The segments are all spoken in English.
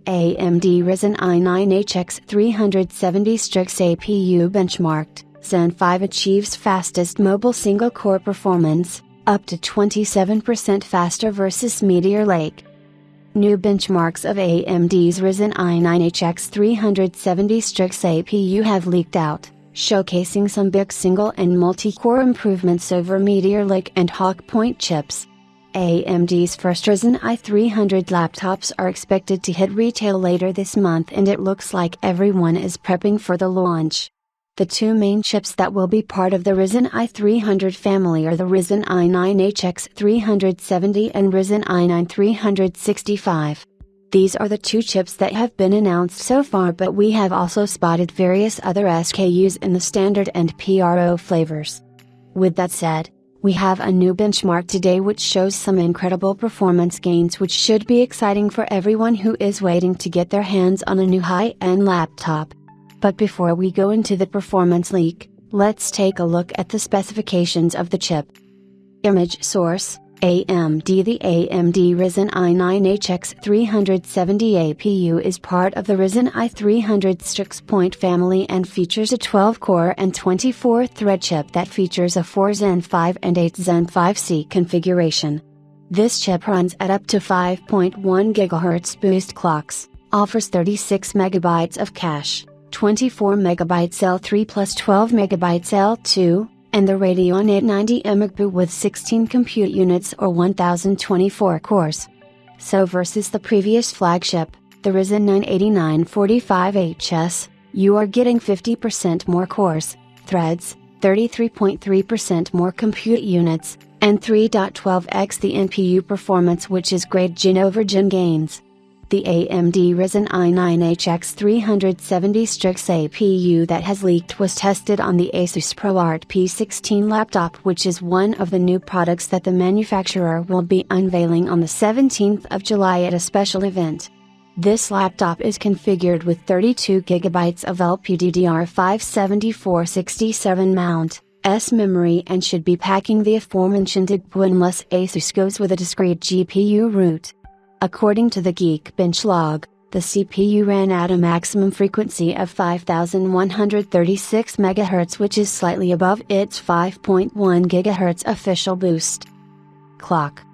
AMD Ryzen i9-HX 370 Strix APU benchmarked, Zen 5 achieves fastest mobile single-core performance, up to 27% faster versus Meteor Lake. New benchmarks of AMD's Ryzen i9-HX 370 Strix APU have leaked out, showcasing some big single and multi-core improvements over Meteor Lake and Hawk Point chips. AMD's first Ryzen i300 laptops are expected to hit retail later this month, and it looks like everyone is prepping for the launch. The two main chips that will be part of the Ryzen i300 family are the Ryzen i9-HX 370 and Ryzen i9 365. These are the two chips that have been announced so far, but we have also spotted various other SKUs in the standard and PRO flavors. With that said, we have a new benchmark today which shows some incredible performance gains, which should be exciting for everyone who is waiting to get their hands on a new high-end laptop. But before we go into the performance leak, let's take a look at the specifications of the chip. Image source: AMD. The AMD Ryzen i9-HX 370 APU is part of the Ryzen i300 Strix Point family and features a 12-core and 24-thread chip that features a 4 Zen 5 and 8 Zen 5C configuration. This chip runs at up to 5.1 GHz boost clocks, offers 36 MB of cache, 24 MB L3 plus 12 MB L2, and the Radeon 890 APU with 16 compute units or 1024 cores. So versus the previous flagship, the Ryzen 9 8945HS, you are getting 50% more cores, threads, 33.3% more compute units, and 3.12x the NPU performance, which is great gen-over-gen gains. The AMD Ryzen i9-HX 370 Strix APU that has leaked was tested on the Asus ProArt P16 laptop, which is one of the new products that the manufacturer will be unveiling on the 17th of July at a special event. This laptop is configured with 32 GB of LPDDR5 7467 mount S memory and should be packing the aforementioned APU unless Asus goes with a discrete GPU route. According to the Geekbench log, the CPU ran at a maximum frequency of 5136 MHz, which is slightly above its 5.1 GHz official boost clock.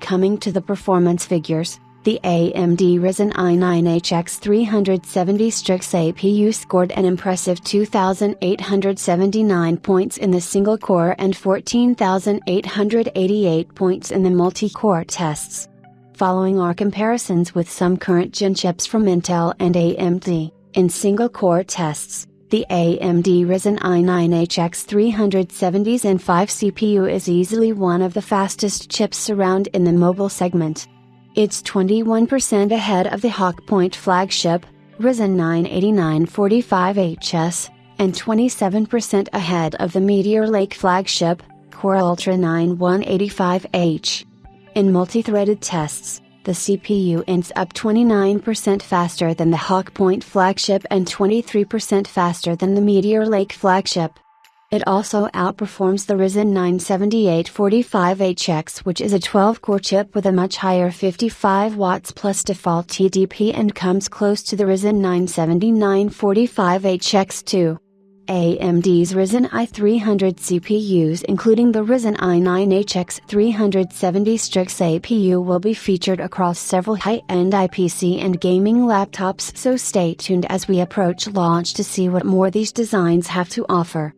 Coming to the performance figures, the AMD Ryzen i9-HX 370 Strix APU scored an impressive 2,879 points in the single-core and 14,888 points in the multi-core tests. Following our comparisons with some current-gen chips from Intel and AMD, in single-core tests, the AMD Ryzen i9-HX 370 Zen 5 CPU is easily one of the fastest chips around in the mobile segment. It's 21% ahead of the Hawk Point flagship, Ryzen 9 8945HS, and 27% ahead of the Meteor Lake flagship, Core Ultra 9185H. In multi-threaded tests, the CPU ends up 29% faster than the Hawk Point flagship and 23% faster than the Meteor Lake flagship. It also outperforms the Ryzen 9 7845HX, which is a 12-core chip with a much higher 55 watts plus default TDP, and comes close to the Ryzen 9 7945HX too. AMD's Ryzen i300 CPUs, including the Ryzen i9-HX 370 Strix APU, will be featured across several high-end IPC and gaming laptops, so stay tuned as we approach launch to see what more these designs have to offer.